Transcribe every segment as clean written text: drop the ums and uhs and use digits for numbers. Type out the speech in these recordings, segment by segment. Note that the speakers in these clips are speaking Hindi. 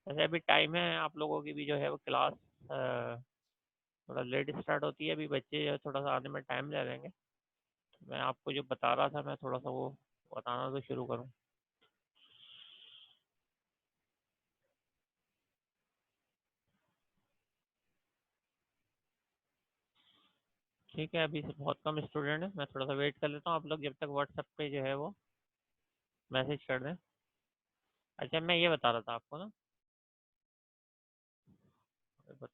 वैसे अभी टाइम है, आप लोगों की भी जो है वो क्लास थोड़ा लेट स्टार्ट होती है, अभी बच्चे जो है थोड़ा सा आने में टाइम ले लेंगे। मैं आपको जो बता रहा था, मैं थोड़ा सा वो बताना तो शुरू करूँ। ठीक है, अभी से बहुत कम स्टूडेंट है, मैं थोड़ा सा वेट कर लेता हूँ, आप लोग जब तक व्हाट्सएप पे जो है वो मैसेज कर दें। अच्छा, मैं ये बता रहा था आपको ना,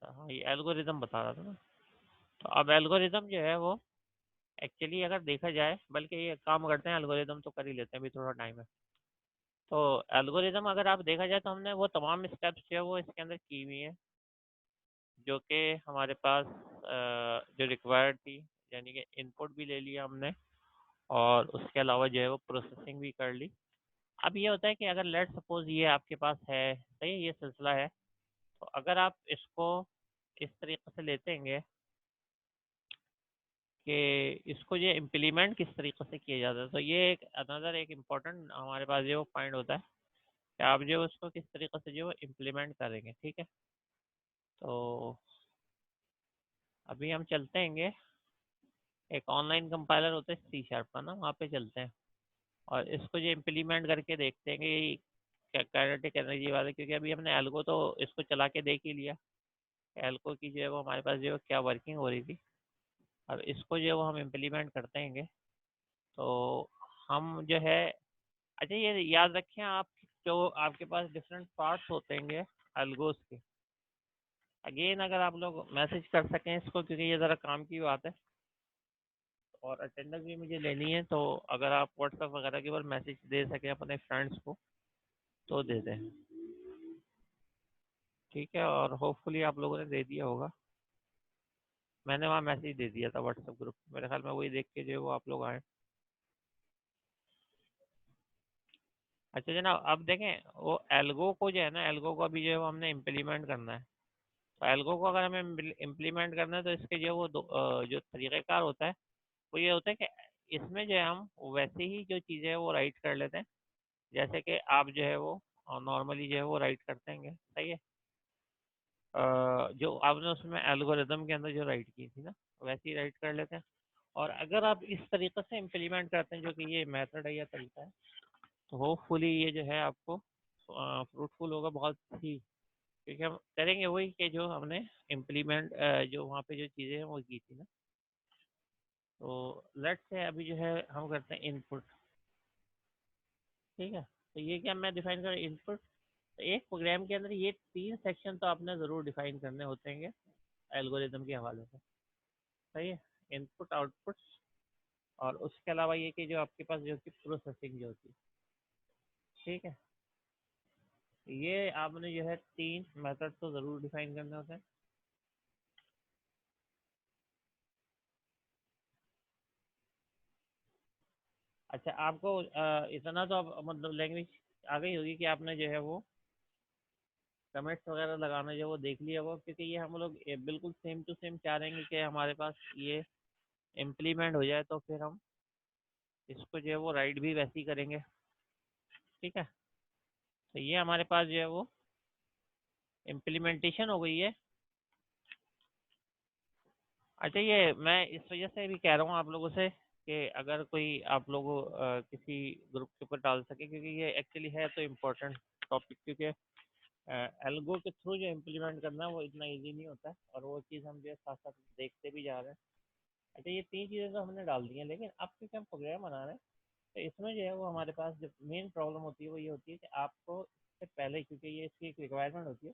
हाँ ये एल्गोरिदम बता रहा था ना। तो अब एल्गोरिदम जो है वो एक्चुअली अगर देखा जाए, बल्कि ये काम करते हैं एल्गोरिदम तो कर ही लेते हैं, अभी थोड़ा टाइम है। तो एल्गोरिदम अगर आप देखा जाए तो हमने वो तमाम स्टेप्स जो है वो इसके अंदर की हुई हैं, जो कि हमारे पास जो रिक्वायर्ड थी, यानी कि इनपुट भी ले लिया हमने और उसके अलावा जो है वो प्रोसेसिंग भी कर ली। अब ये होता है कि अगर लेट सपोज ये आपके पास है, सही है, ये सिलसिला है, तो अगर आप इसको इस तरीके से लेते हैं कि इसको ये इम्प्लीमेंट किस तरीके से किया जाता है, तो ये एक अनदर एक इम्पोर्टेंट हमारे पास जो पॉइंट होता है कि आप जो उसको किस तरीके से जो इम्प्लीमेंट करेंगे। ठीक है, तो अभी हम चलते हैं, एक ऑनलाइन कंपाइलर होता है C# का ना, वहाँ पे चलते हैं और इसको जो इम्प्लीमेंट करके देखते हैं कि क्या काइनेटिक एनर्जी वाले, क्योंकि अभी हमने एल्गो तो इसको चला के देख ही लिया, एल्गो की जो है वो हमारे पास जो है क्या वर्किंग हो रही थी। अब इसको जो है वो हम इम्प्लीमेंट करते हैं, तो हम जो है, अच्छा ये याद रखें आप, जो आपके पास डिफरेंट पार्ट्स होते हैं एल्गोस के, अगेन अगर आप लोग मैसेज कर सकें इसको, क्योंकि ये ज़रा काम की बात है और अटेंडेंस भी मुझे लेनी है, तो अगर आप व्हाट्सएप वगैरह के ऊपर मैसेज दे सकें अपने फ्रेंड्स को तो दे दें। ठीक है, और होपफुली आप लोगों ने दे दिया होगा, मैंने वहाँ मैसेज दे दिया था व्हाट्सएप ग्रुप, मेरे ख्याल में वही देख के जो है वो आप लोग आए। अच्छा जनाब, अब देखें वो एल्गो को जो है ना, एल्गो को अभी जो है वो हमने इम्प्लीमेंट करना है। तो एल्गो को अगर हमें इम्प्लीमेंट करना है तो इसके जो है वो जो तरीक़ेकार होता है वो ये होता है कि इसमें जो है हम वैसे ही जो चीज़ें हैं वो राइट कर लेते हैं, जैसे कि आप जो है वो नॉर्मली जो है वो राइट करते हैं, सही है। जो आपने उसमें एल्गोरिदम के अंदर जो राइट की थी ना, वैसे ही राइट कर लेते हैं। और अगर आप इस तरीके से इम्प्लीमेंट करते हैं, जो कि ये मेथड है या तरीका है, तो होपफुली ये जो है आपको फ्रूटफुल होगा बहुत ही, क्योंकि हम करेंगे वही कि जो हमने इम्प्लीमेंट जो वहाँ पे जो चीज़ें हैं वो की थी ना। तो लेट्स से अभी जो है हम करते हैं इनपुट। ठीक है, तो ये क्या मैं डिफाइन कर इनपुट, तो एक प्रोग्राम के अंदर ये 3 सेक्शन तो आपने ज़रूर डिफाइन करने होते हैं एल्गोरिदम के हवाले से, सही है। इनपुट, आउटपुट, और उसके अलावा ये कि जो आपके पास जो कि प्रोसेसिंग जो होती है। ठीक है, ये आपने जो है 3 मेथड तो ज़रूर डिफाइन करने होते हैं। अच्छा, आपको इतना तो अब मतलब लैंग्वेज आ गई होगी कि आपने जो है वो कमेंट्स वगैरह लगाना जो वो देख लिया वो, क्योंकि ये हम लोग बिल्कुल सेम टू सेम चाह रहे हैं कि हमारे पास ये इम्प्लीमेंट हो जाए, तो फिर हम इसको जो है वो राइट भी वैसे ही करेंगे। ठीक है, तो ये हमारे पास जो है वो इम्प्लीमेंटेशन हो गई है। अच्छा, ये मैं इस वजह से भी कह रहा हूँ आप लोगों से कि अगर कोई आप लोग किसी ग्रुप के ऊपर डाल सके, क्योंकि ये एक्चुअली है तो इम्पोर्टेंट टॉपिक, क्योंकि एल्गो के थ्रू जो इम्प्लीमेंट करना है वो इतना इजी नहीं होता है, और वो चीज़ हम जो है साथ साथ देखते भी जा रहे हैं। अच्छा, ये 3 चीज़ें तो हमने डाल दी हैं, लेकिन अब क्योंकि हम प्रोग्राम बना रहे हैं, तो इसमें जो है वो हमारे पास जो मेन प्रॉब्लम होती है वो ये होती है कि आपको इससे पहले, क्योंकि ये इसकी एक रिक्वायरमेंट होती है,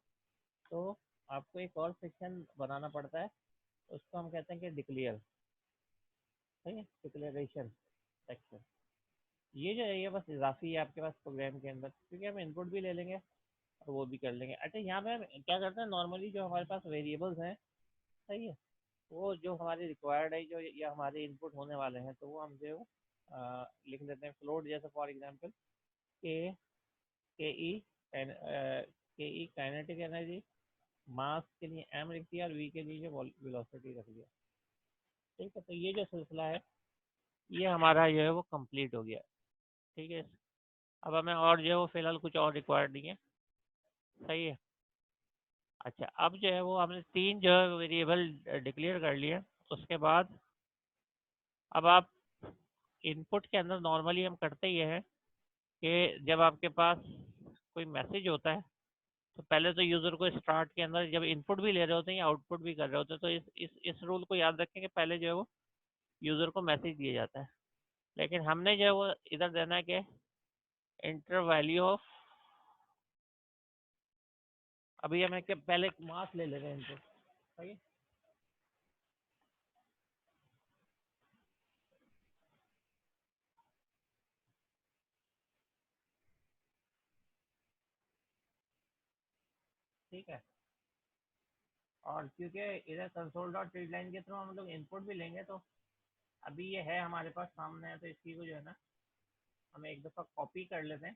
तो आपको एक और सेक्शन बनाना पड़ता है, उसको हम कहते हैं कि डिक्लेयर, ठीक है, डिक्लेरेशन सेक्शन। ये जो है ये बस इजाफी है आपके पास प्रोग्राम के अंदर, क्योंकि हम इनपुट भी ले लेंगे और वो भी कर लेंगे। अच्छा, यहाँ पे हम क्या करते हैं, नॉर्मली जो हमारे पास वेरिएबल्स हैं, सही है, वो जो हमारे रिक्वायर्ड है, जो या हमारे इनपुट होने वाले हैं, तो वो हम जो लिख लेते हैं फ्लोट, जैसे फॉर एग्जांपल के ई काइनेटिक एनर्जी, मास के लिए एम लिख दिया और वी के लिए जो वेलोसिटी रख दिया। ठीक है, तो ये जो सिलसिला है ये हमारा जो है वो कंप्लीट हो गया। ठीक है, अब हमें और जो है वो फिलहाल कुछ और रिक्वायर्ड नहीं है, सही है। अच्छा, अब जो है वो आपने 3 जो है वेरिएबल डिक्लेयर कर लिए। उसके बाद अब आप इनपुट के अंदर नॉर्मली हम करते ये हैं कि जब आपके पास कोई मैसेज होता है तो पहले तो यूज़र को स्टार्ट के अंदर जब इनपुट भी ले रहे होते हैं या आउटपुट भी कर रहे होते हैं, तो इस रूल को याद रखें कि पहले जो है वो यूज़र को मैसेज दिया जाता है। लेकिन हमने जो है वो इधर देना है कि इंटर वैल्यू ऑफ, अभी हमें के पहले मास ले रहे हैं इनपुट। सही है। ठीक है। और क्योंकि इधर कंसोल डॉट रीड लाइन के थ्रू हम लोग इनपुट भी लेंगे, तो अभी ये है हमारे पास सामने है, तो इसकी को जो है ना हम एक दफ़ा कॉपी कर लेते हैं,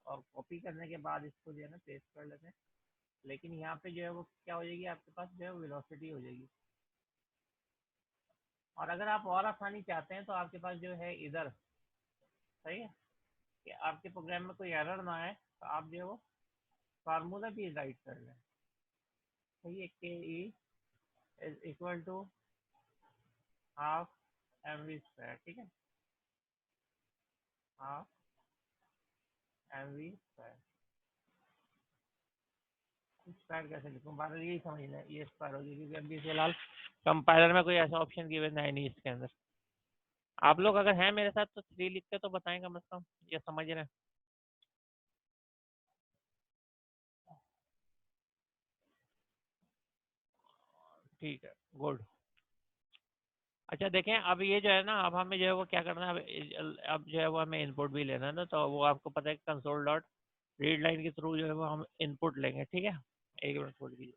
और कॉपी करने के बाद इसको जो है ना पेस्ट कर लेते हैं। लेकिन यहाँ पे जो है वो क्या हो जाएगी, आपके पास जो है वेलोसिटी हो जाएगी। और अगर आप और आसानी चाहते हैं तो आपके पास जो है इधर, सही है, कि आपके प्रोग्राम में कोई एरर ना आए, तो आप जो है वो फार्मूला भी राइट कर लें। सही है, K E is equal to half M V square. ठीक है, half M V square. Square कैसे लिखूँ, बात यही समझ लें, ये स्क्वायर हो जाएगी, क्योंकि अभी फिलहाल कंपाइलर में कोई ऐसा ऑप्शन गिवन है नहीं इसके अंदर। आप लोग अगर हैं मेरे साथ तो 3 लिख के तो बताएं कम से कम, ये समझ रहे हैं। ठीक है, गुड। अच्छा देखें, अब ये जो है ना, अब हमें जो है वो क्या करना है, अब जो है वो हमें इनपुट भी लेना है ना, तो वो आपको पता है कंसोल डॉट रीड लाइन के थ्रू जो है वो हम इनपुट लेंगे। ठीक है, एक मिनट छोड़ दीजिए।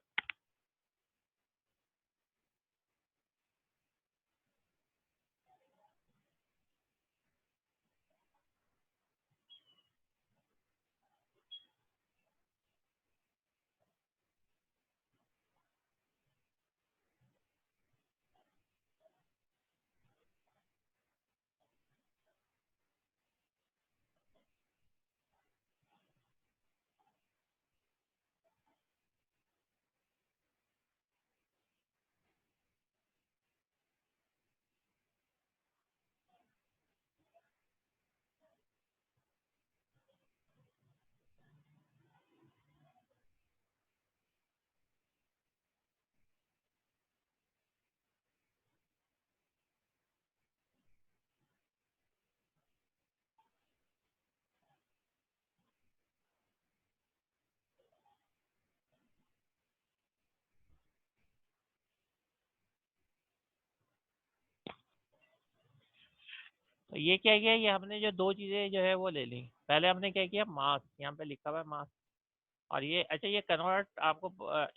तो ये क्या किया, ये हमने जो 2 चीज़ें जो है वो ले ली। पहले हमने क्या किया, मास, यहाँ पे लिखा हुआ है मास। और ये अच्छा, ये कन्वर्ट आपको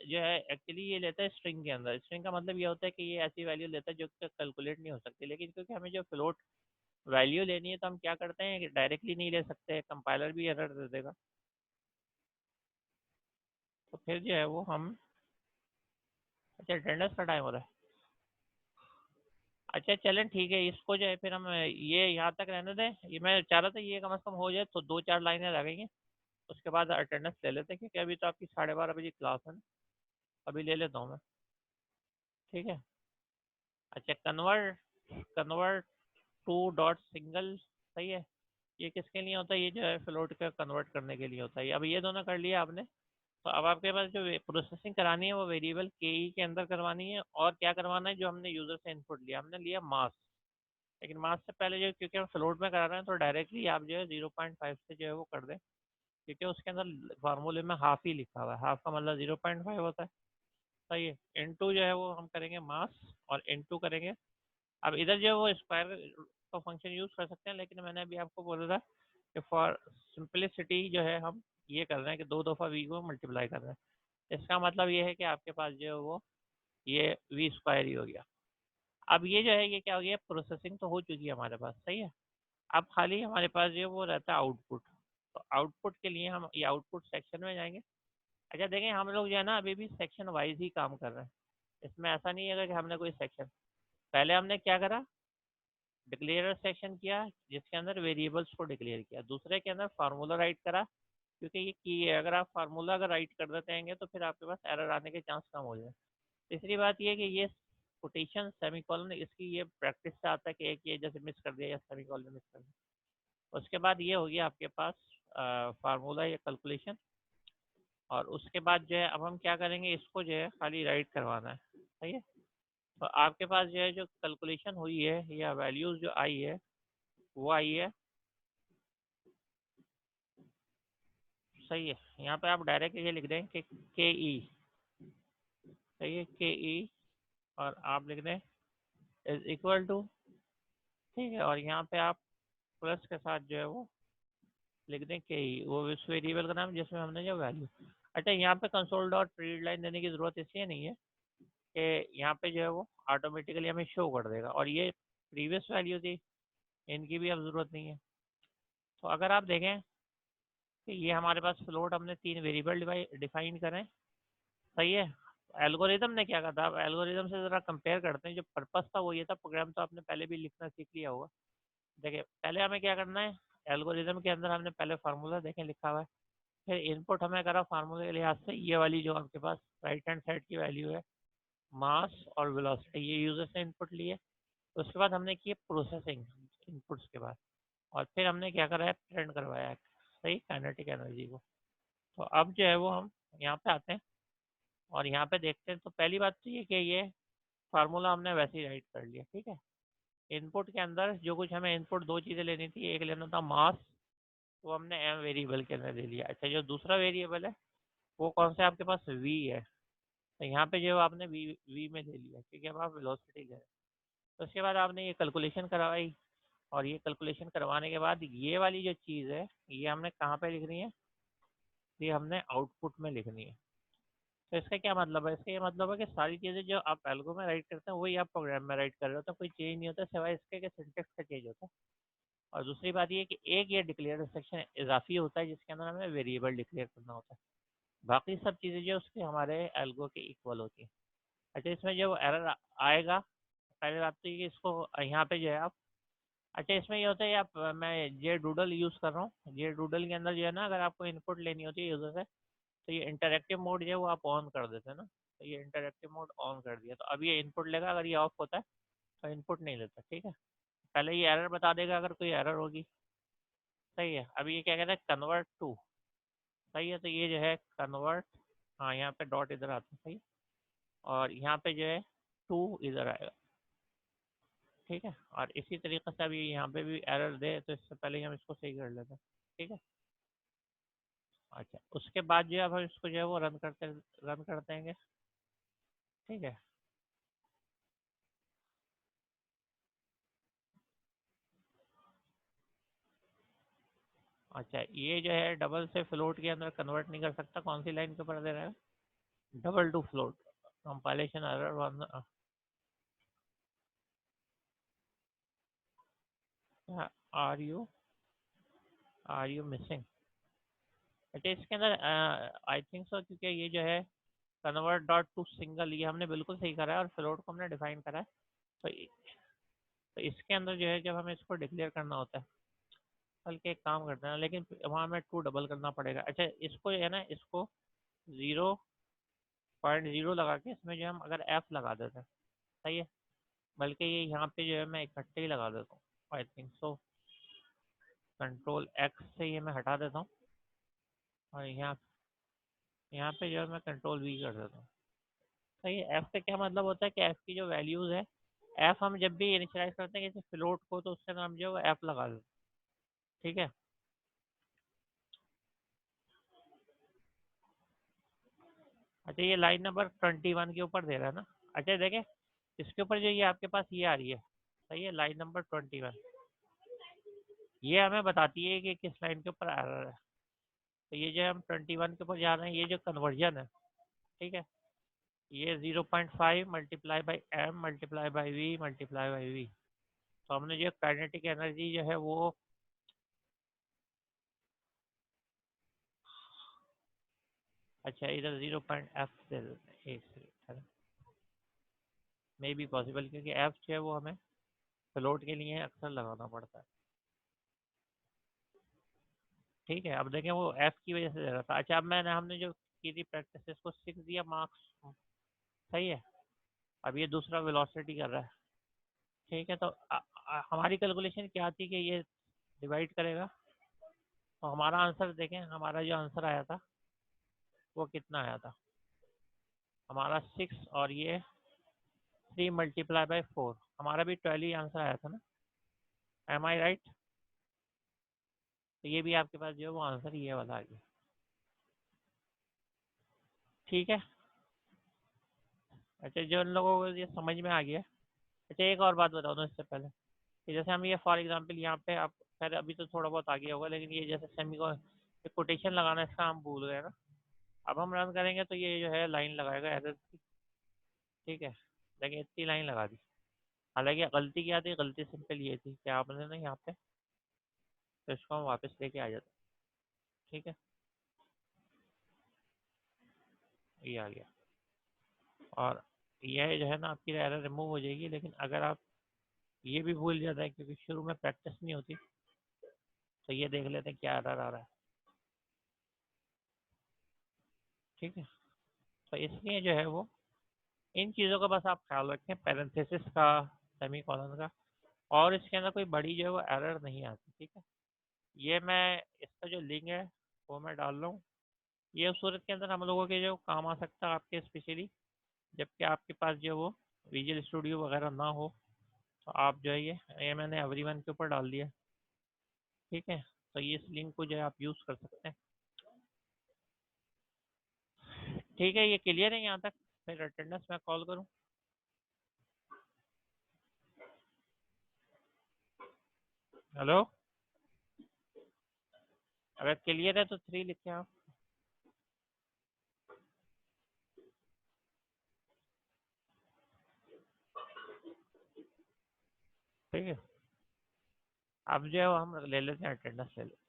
जो है एक्चुअली ये लेता है स्ट्रिंग के अंदर। स्ट्रिंग का मतलब ये होता है कि ये ऐसी वैल्यू लेता है जो कैलकुलेट नहीं हो सकती, लेकिन क्योंकि हमें जो फ्लोट वैल्यू लेनी है तो हम क्या करते हैं कि डायरेक्टली नहीं ले सकते, कंपाइलर भी एरर दे देगा। तो फिर जो है वो हम, अच्छा अटेंडेंस का टाइम हो रहा है। अच्छा चलें ठीक है, इसको जो है फिर हम ये यहाँ तक रहने दें। ये मैं चाह रहा था ये कम से कम हो जाए तो 2-4 लाइनें लगेंगी, उसके बाद अटेंडेंस ले लेते हैं, क्योंकि अभी तो आपकी 12:30 बजे क्लास है ना, अभी ले लेता हूँ मैं। ठीक है। अच्छा, convert convert to dot single, सही है। ये किसके लिए होता है, ये जो है फ्लोट का कन्वर्ट करने के लिए होता है। अब ये दोनों कर लिया आपने, तो अब आपके पास जो प्रोसेसिंग करानी है वो वेरिएबल के ई के अंदर करवानी है। और क्या करवाना है, जो हमने यूज़र से इनपुट लिया, हमने लिया मास। लेकिन मास से पहले जो, क्योंकि हम फ्लोट में करा रहे हैं, तो डायरेक्टली आप जो है 0.5 से जो है वो कर दें, क्योंकि उसके अंदर फार्मूले में हाफ ही लिखा हुआ है, हाफ का मतलब 0.5 होता है। सही है। इनटू जो है वो हम करेंगे मास, और इनटू करेंगे। अब इधर जो है वो स्क्वायर का फंक्शन यूज़ कर सकते हैं, लेकिन मैंने अभी आपको बोला था कि फॉर सिंपलिसिटी जो है हम ये कर रहे हैं कि 2 दफ़ा वी को मल्टीप्लाई कर रहे हैं। इसका मतलब ये है कि आपके पास जो है वो ये वी स्क्वायर ही हो गया। अब ये जो है ये क्या हो गया, प्रोसेसिंग तो हो चुकी है हमारे पास। सही है। अब खाली हमारे पास जो है वो रहता है आउटपुट। तो आउटपुट के लिए हम ये आउटपुट सेक्शन में जाएंगे। अच्छा देखें, हम लोग जो है ना अभी भी सेक्शन वाइज ही काम कर रहे हैं। इसमें ऐसा नहीं है कि हमने कोई सेक्शन, पहले हमने क्या करा, डिक्लेयर सेक्शन किया जिसके अंदर वेरिएबल्स को डिक्लेयर किया, दूसरे के अंदर फार्मूला राइट करा क्योंकि ये की है, अगर आप फार्मूला अगर राइट कर देते हैं तो फिर आपके पास एरर आने के चांस कम हो जाए। तीसरी बात ये कि ये कोटेशन सेमीकोलन इसकी ये प्रैक्टिस से आता है कि एक ये जैसे मिस कर दिया या सेमीकोलन मिस कर दिया। उसके बाद ये हो गया आपके पास फार्मूला या कैलकुलेशन। और उसके बाद जो है अब हम क्या करेंगे, इसको जो है खाली राइट करवाना है। सही है। तो आपके पास जो है जो कैलकुलेशन हुई है या वैल्यूज जो आई है वो आई है। सही है। यहाँ पे आप डायरेक्ट ये लिख दें कि के ई। सही है, के ई। और आप लिख दें इज इक्वल टू। ठीक है। और यहाँ पे आप प्लस के साथ जो है वो लिख दें के ई, वो उस वेरिएबल का नाम जिसमें हमने जो वैल्यू। अच्छा, यहाँ पे कंसोल डॉट रीड लाइन देने की जरूरत इसलिए नहीं है कि यहाँ पे जो है वो ऑटोमेटिकली हमें शो कर देगा, और ये प्रीवियस वैल्यू थी, इनकी भी अब जरूरत नहीं है। तो अगर आप देखें कि ये हमारे पास फ्लोट हमने 3 वेरिएबल डिफाइन करें। सही है। एल्गोरिदम ने क्या कहा था, अब एल्गोरिदम से ज़रा कंपेयर करते हैं। जो पर्पस था वो ये था, प्रोग्राम तो आपने पहले भी लिखना सीख लिया होगा। देखिए पहले हमें क्या करना है, एल्गोरिदम के अंदर हमने पहले फार्मूला देखें लिखा हुआ है। फिर इनपुट हमें करा फार्मूले के लिहाज से ये वाली जो आपके पास राइट हैंड साइड की वैल्यू है, मास और वेलोसिटी, ये यूजर से इनपुट लिए। उसके बाद हमने की प्रोसेसिंग इनपुट्स के बाद, और फिर हमने क्या करा है, प्रिंट करवाया है सही काइनेटिक एनर्जी को। तो अब जो है वो हम यहाँ पे आते हैं और यहाँ पे देखते हैं। तो पहली बात तो ये कि ये फार्मूला हमने वैसे ही राइट कर लिया। ठीक है। इनपुट के अंदर जो कुछ हमें इनपुट दो चीज़ें लेनी थी, एक लेना था मास, वो हमने एम वेरिएबल के अंदर ले लिया। अच्छा, जो दूसरा वेरिएबल है वो कौन सा आपके पास वी है, तो यहाँ पे जो आपने वी वी में ले लिया क्योंकि अब आप वेलोसिटी ले रहे हैं। तो उसके बाद आपने ये कैलकुलेशन करवाई, और ये कैलकुलेशन करवाने के बाद ये वाली जो चीज़ है ये हमने कहाँ पे लिखनी है, ये हमने आउटपुट में लिखनी है। तो इसका क्या मतलब है, इसका ये मतलब है कि सारी चीज़ें जो आप एल्गो में राइट करते हैं वही आप प्रोग्राम में राइट कर रहे हो, तो कोई चेंज नहीं होता सिवाय इसके कि सिंटेक्स का चेंज होता है। और दूसरी बात ये कि एक ये डिक्लेयर सेक्शन इजाफी होता है जिसके अंदर हमें वेरिएबल डिक्लेयर करना होता है। बाकी सब चीज़ें जो उसके हमारे एल्गो के इक्वल होती हैं। अच्छा, इसमें जो एरर आएगा, पहले बात तो ये कि इसको यहाँ पे जो है आप, अच्छा इसमें ये होता है आप, मैं जे डूडल यूज़ कर रहा हूँ। जे डूडल के अंदर जो है ना, अगर आपको इनपुट लेनी होती है यूज़र से, तो ये इंटरैक्टिव मोड जो है वो आप ऑन कर देते हैं ना। तो ये इंटरैक्टिव मोड ऑन कर दिया, तो अब ये इनपुट लेगा। अगर ये ऑफ होता है तो इनपुट नहीं लेता। ठीक है। पहले ये एरर बता देगा अगर कोई एरर होगी। सही है। अभी ये क्या कहता है, कन्वर्ट टू। सही है। तो ये जो है कन्वर्ट, हाँ यहाँ पे डॉट इधर आता है। सही। और यहाँ पे जो है टू इधर आएगा। ठीक है। और इसी तरीके से अभी यहाँ पे भी एरर दे तो इससे पहले ही हम इसको सही कर लेते हैं। ठीक है। अच्छा, उसके बाद जो है अब हम इसको जो है वो रन करते हैं। ठीक है। अच्छा, ये जो है डबल से फ्लोट के अंदर कन्वर्ट नहीं कर सकता, कौन सी लाइन के ऊपर दे रहा है, double to float. Compilation error one, are you missing. अच्छा, इसके अंदर आई थिंक सो, क्योंकि ये जो है कन्वर्ट डॉट टू सिंगल, ये हमने बिल्कुल सही करा है और फ्लोट को हमने डिफाइन करा है। तो, तो इसके अंदर जो है जब हमें इसको डिक्लेयर करना होता है, बल्कि एक काम करते हैं, लेकिन वहाँ हमें टू डबल करना पड़ेगा। अच्छा, इसको जो है ना, इसको 0.0 लगा के इसमें जो है हम अगर एफ लगा देते हैं। सही है। बल्कि ये यहाँ पे जो है मैं इकट्ठे ही लगा देता हूँ। I think so control x से ये मैं हटा देता हूँ, और यहाँ यहाँ पे जो है मैं कंट्रोल वी कर देता हूँ। सही है। एफ का क्या मतलब होता है कि एफ की जो वैल्यूज है, एफ हम जब भी इनिशियलाइज करते हैं किसी फ्लोट को तो उसके नाम जो है एफ लगा देते हैं। ठीक है। अच्छा, ये लाइन नंबर 21 के ऊपर दे रहा है ना। अच्छा देखें, इसके ऊपर जो ये आपके पास ये आ रही है, सही है, लाइन नंबर 21, ये हमें बताती है कि किस लाइन के ऊपर आ रहा है। तो ये जो हम 21 के ऊपर जा रहे हैं, ये जो कन्वर्जन है, ठीक है, ये 0.5 multiply by M multiply by V multiply by V. तो हमने जो काइनेटिक एनर्जी जो है वो, अच्छा इधर 0.f दे देते हैं, एक सेकंड, मे बी पॉसिबल, क्योंकि एफ जो है वो हमें फ्लोट के लिए अक्सर लगाना पड़ता है। ठीक है, अब देखें वो एफ की वजह से दे रहा था। अच्छा, अब हमने जो की थी प्रैक्टिस, इसको 6 दिया मार्क्स, सही है। अब ये दूसरा वेलोसिटी कर रहा है। ठीक है, तो हमारी कैलकुलेशन क्या थी कि ये डिवाइड करेगा, तो हमारा आंसर देखें, हमारा जो आंसर आया था वो कितना आया था, हमारा 6 और ये 3 × 4, हमारा भी 12 ही आंसर आया था ना, एम आई राइट? तो ये भी आपके पास जो है वो आंसर ये वाला आ गया। ठीक है। अच्छा, जो उन लोगों को ये समझ में आ गया। अच्छा, एक और बात बता दो इससे पहले कि जैसे हम ये फॉर एग्जांपल यहाँ पे, आप खैर अभी तो थोड़ा बहुत आ गया होगा, लेकिन ये जैसे सेमी को कोटेशन लगाना इसका हम भूल गए ना। अब हम रन करेंगे तो ये जो है लाइन लगाएगा एरर की। ठीक है, लेकिन इतनी लाइन लगा दी। हालांकि गलती क्या थी, गलती सिंपल ये थी कि आपने ना यहाँ पे, तो इसको हम वापस लेके आ जाते। ठीक है, ये आ गया। और यह जो है ना आपकी एरर रिमूव हो जाएगी, लेकिन अगर आप ये भी भूल जाते हैं क्योंकि शुरू में प्रैक्टिस नहीं होती, तो ये देख लेते हैं क्या एरर आ रहा है। ठीक है, तो इसलिए जो है वो इन चीज़ों का बस आप ख्याल रखें, पैरेंथेसिस का, सेमी कॉलन का, और इसके अंदर कोई बड़ी जो है वो एरर नहीं आती। ठीक है, ये मैं इसका जो लिंक है वो मैं डाल रहा हूँ। ये उस सूरत के अंदर हम लोगों के जो काम आ सकता है आपके स्पेशली, जबकि आपके पास जो वो विजुअल स्टूडियो वगैरह ना हो, तो आप जो है ये मैंने एवरीवन के ऊपर डाल दिया। ठीक है, तो ये इस लिंक को जो है आप यूज़ कर सकते हैं। ठीक है, ये क्लियर है यहाँ तक? फिर अटेंडेंस मैं कॉल करूँ? हेलो, अगर क्लियर है तो 3 लिखें आप। ठीक है, अब जो है वो हम ले लेते हैं, अटेंडेंस ले लेते हैं।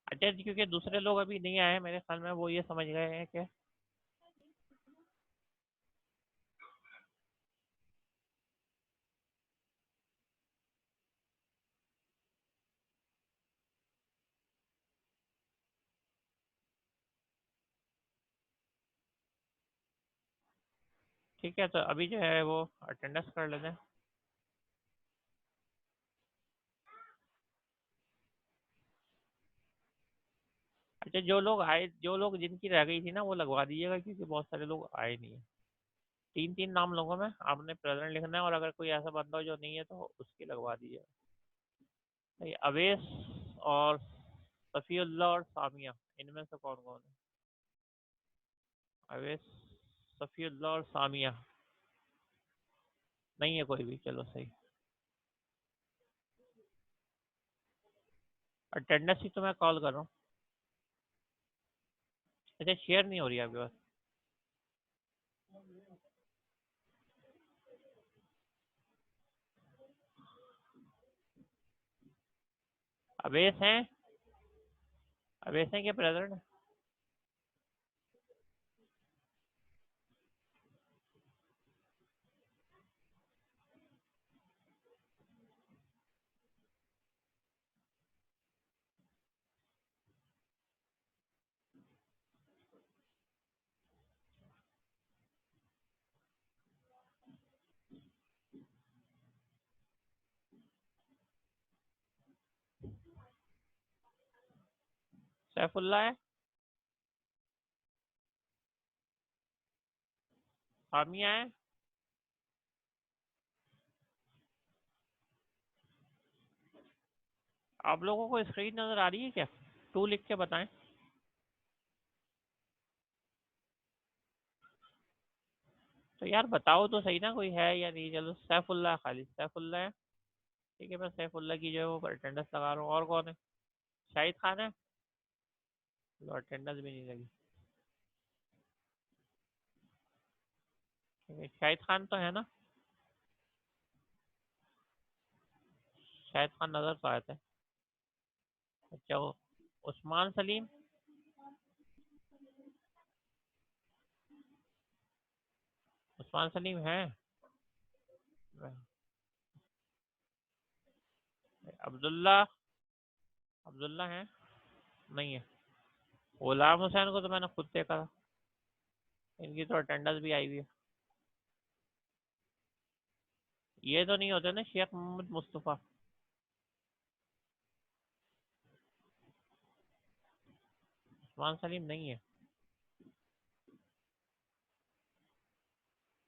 अच्छा जी, क्योंकि दूसरे लोग अभी नहीं आए हैं मेरे ख्याल में, वो ये समझ गए हैं कि, ठीक है, तो अभी जो है वो अटेंडेंस कर लेते हैं। अच्छा, जो लोग आए, जो लोग जिनकी रह गई थी ना वो लगवा दीजिएगा, क्योंकि बहुत सारे लोग आए नहीं है। 3 3 नाम लोगों में आपने प्रेजेंट लिखना है, और अगर कोई ऐसा बंदा हो जो नहीं है तो उसकी लगवा दीजिएगा। ये अवेश और सफ़ीउल्लाह और सामिया, इनमें से कौन कौन है? अवेश, सफ़ीउल्लाह और सामिया, नहीं है कोई भी, चलो सही। अटेंडेंस ही तो मैं कॉल कर रहा हूँ। अच्छा, शेयर नहीं हो रही है आपके पास? अवेश हैं, अवेश हैं क्या प्रेजेंट? सैफुल्ला है, सामिया है। आप लोगों को स्क्रीन नजर आ रही है क्या? 2 लिख के बताएं। तो यार बताओ तो सही ना, कोई है या नहीं। चलो, सैफुल्ला, खाली सैफुल्ला है। ठीक है, मैं सैफुल्ला की जो है वो अटेंडेंस लगा रहा हूँ। और कौन है? शाहिद खान है? लो, अटेंडेंस भी नहीं लगी। ठीक है, शाहिद खान तो है ना? शाहिद खान नजर तो आए थे। अच्छा, वो उस्मान सलीम, उस्मान सलीम है? अब्दुल्ला, अब्दुल्ला है? नहीं है। गुलाम हुसैन को तो मैंने खुद देखा था, इनकी तो अटेंडेंस भी आई हुई है। ये तो नहीं होते ना शेख मोहम्मद मुस्तफ़ा? उस्मान सलीम नहीं है।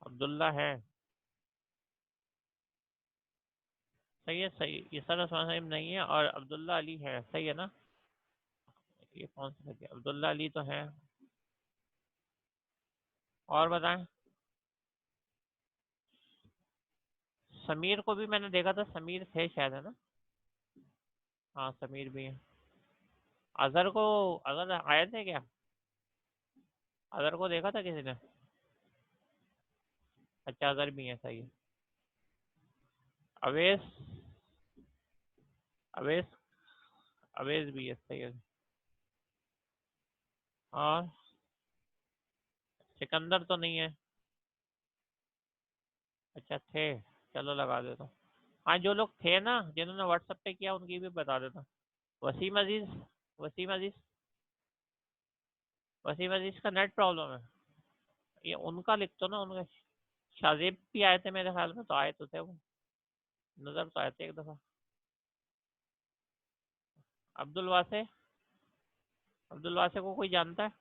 अब्दुल्ला है। सही है, सही। ये सर उस्मान सलीम नहीं है और अब्दुल्ला अली है, सही है ना? ये कौन सा लगे, अब्दुल्ला अली तो है। और बताएं। समीर को भी मैंने देखा था, समीर थे शायद, है ना? हाँ समीर भी है। अजहर को, अजहर आए थे क्या? अजहर को देखा था किसी ने? अच्छा अजहर भी है, सही है। अवेश, अवेश, अवेश भी है, सही है। और सिकंदर तो नहीं है। अच्छा थे, चलो लगा देता हूँ। हाँ जो लोग थे ना जिन्होंने व्हाट्सएप पे किया उनकी भी बता देता। वसीम अजीज, वसीम अजीज, वसीम अजीज का नेट प्रॉब्लम है। ये उनका लिख तो ना, उनका। शाजिब भी आए थे मेरे ख्याल में, तो आए तो थे वो, नजर तो आए थे एक दफा। अब्दुल वासे, अब्दुल वासे को कोई जानता है?